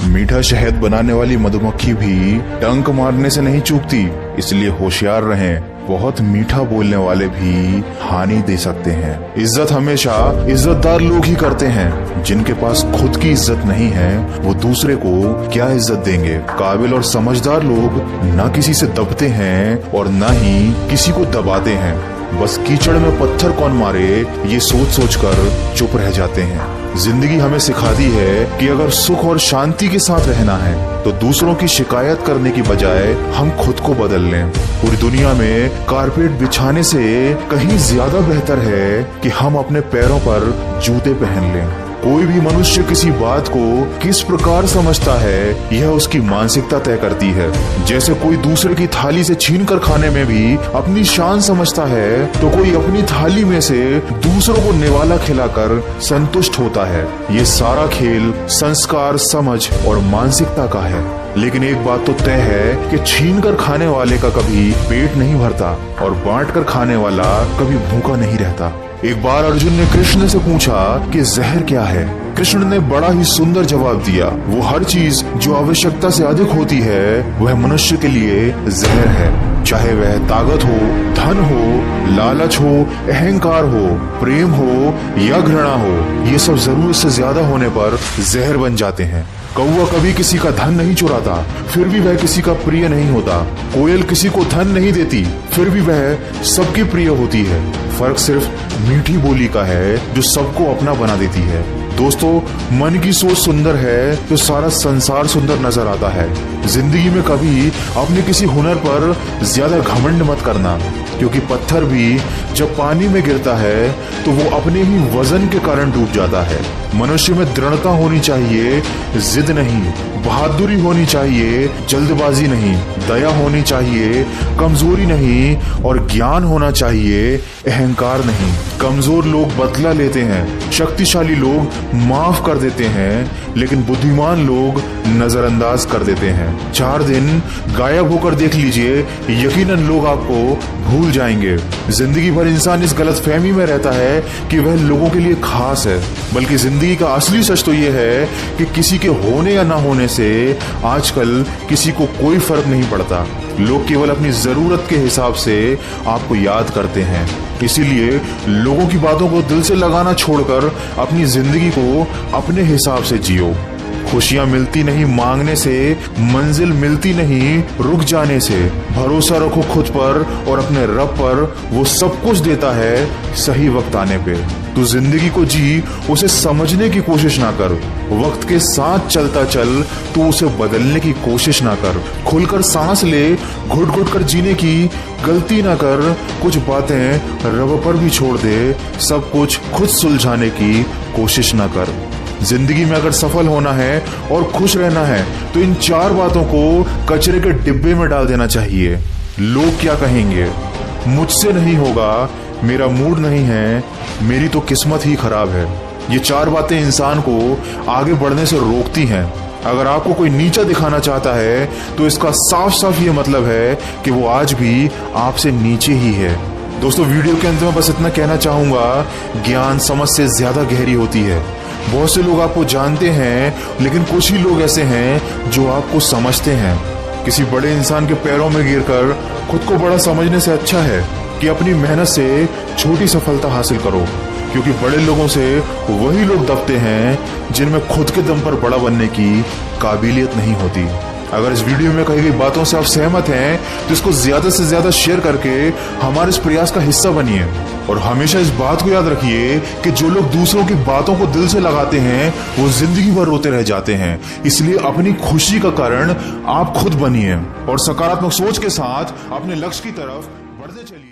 मीठा शहद बनाने वाली मधुमक्खी भी डंक मारने से नहीं चूकती, इसलिए होशियार रहें। बहुत मीठा बोलने वाले भी हानि दे सकते हैं। इज्जत हमेशा इज्जतदार लोग ही करते हैं। जिनके पास खुद की इज्जत नहीं है वो दूसरे को क्या इज्जत देंगे। काबिल और समझदार लोग न किसी से दबते हैं और न ही किसी को दबाते हैं। बस कीचड़ में पत्थर कौन मारे ये सोच सोच कर चुप रह जाते हैं। जिंदगी हमें सिखाती है कि अगर सुख और शांति के साथ रहना है तो दूसरों की शिकायत करने की बजाय हम खुद को बदल लें। पूरी दुनिया में कारपेट बिछाने से कहीं ज्यादा बेहतर है कि हम अपने पैरों पर जूते पहन लें। कोई भी मनुष्य किसी बात को किस प्रकार समझता है यह उसकी मानसिकता तय करती है। जैसे कोई दूसरे की थाली से छीन कर खाने में भी अपनी शान समझता है तो कोई अपनी थाली में से दूसरों को निवाला खिलाकर संतुष्ट होता है। ये सारा खेल संस्कार, समझ और मानसिकता का है। लेकिन एक बात तो तय है कि छीन कर खाने वाले का कभी पेट नहीं भरता और बांट कर खाने वाला कभी भूखा नहीं रहता। एक बार अर्जुन ने कृष्ण से पूछा कि जहर क्या है। कृष्ण ने बड़ा ही सुंदर जवाब दिया, वो हर चीज जो आवश्यकता से अधिक होती है वह मनुष्य के लिए जहर है। चाहे वह ताकत हो, धन हो, लालच हो, अहंकार हो, प्रेम हो या घृणा हो, ये सब जरूरत से ज्यादा होने पर जहर बन जाते हैं। कौवा कभी किसी का धन नहीं चुराता, फिर भी वह किसी का प्रिय नहीं होता। कोयल किसी को धन नहीं देती, फिर भी वह सबकी प्रिय होती है। फर्क सिर्फ मीठी बोली का है जो सबको अपना बना देती है। दोस्तों, मन की सोच सुंदर है तो सारा संसार सुंदर नजर आता है। जिंदगी में कभी अपने किसी हुनर पर ज्यादा घमंड मत करना, क्योंकि पत्थर भी जब पानी में गिरता है तो वो अपने ही वजन के कारण डूब जाता है। मनुष्य में दृढ़ता होनी चाहिए, जिद नहीं। बहादुरी होनी चाहिए, जल्दबाजी नहीं। दया होनी चाहिए, कमजोरी नहीं। और ज्ञान होना चाहिए, अहंकार नहीं। कमजोर लोग बदला लेते हैं, शक्तिशाली लोग माफ कर देते हैं, लेकिन बुद्धिमान लोग नजरअंदाज कर देते हैं। 4 दिन गायब होकर देख लीजिए, यकीनन लोग आपको भूल जाएंगे। जिंदगी भर इंसान इस गलतफहमी में रहता है कि वह लोगों के लिए खास है, बल्कि जिंदगी का असली सच तो यह है कि किसी के होने या ना होने से आजकल किसी को कोई फर्क नहीं पड़ता। लोग केवल अपनी जरूरत के हिसाब से आपको याद करते हैं। इसीलिए लोगों की बातों को दिल से लगाना छोड़कर अपनी जिंदगी को अपने हिसाब से जियो। खुशियां मिलती नहीं मांगने से, मंजिल मिलती नहीं रुक जाने से। भरोसा रखो खुद पर और अपने रब पर, वो सब कुछ देता है सही वक्त आने पे। तू जिंदगी को जी, उसे समझने की कोशिश ना कर। वक्त के साथ चलता चल, तू उसे बदलने की कोशिश ना कर। खुलकर सांस ले, घुट घुट कर जीने की गलती ना कर। कुछ बातें रब पर भी छोड़ दे, सब कुछ खुद सुलझाने की कोशिश ना कर। जिंदगी में अगर सफल होना है और खुश रहना है तो इन 4 बातों को कचरे के डिब्बे में डाल देना चाहिए। लोग क्या कहेंगे, मुझसे नहीं होगा, मेरा मूड नहीं है, मेरी तो किस्मत ही खराब है। ये 4 बातें इंसान को आगे बढ़ने से रोकती हैं। अगर आपको कोई नीचा दिखाना चाहता है तो इसका साफ साफ ये मतलब है कि वो आज भी आपसे नीचे ही है। दोस्तों, वीडियो के अंत में बस इतना कहना चाहूंगा, ज्ञान समझ से ज्यादा गहरी होती है। बहुत से लोग आपको जानते हैं, लेकिन कुछ ही लोग ऐसे हैं जो आपको समझते हैं। किसी बड़े इंसान के पैरों में गिरकर खुद को बड़ा समझने से अच्छा है कि अपनी मेहनत से छोटी सफलता हासिल करो, क्योंकि बड़े लोगों से वही लोग दबते हैं जिनमें खुद के दम पर बड़ा बनने की काबिलियत नहीं होती। अगर इस वीडियो में कही गई बातों से आप सहमत हैं तो इसको ज्यादा से ज्यादा शेयर करके हमारे इस प्रयास का हिस्सा बनिए। और हमेशा इस बात को याद रखिए कि जो लोग दूसरों की बातों को दिल से लगाते हैं वो जिंदगी भर रोते रह जाते हैं। इसलिए अपनी खुशी का कारण आप खुद बनिए और सकारात्मक सोच के साथ अपने लक्ष्य की तरफ बढ़ते चलिए।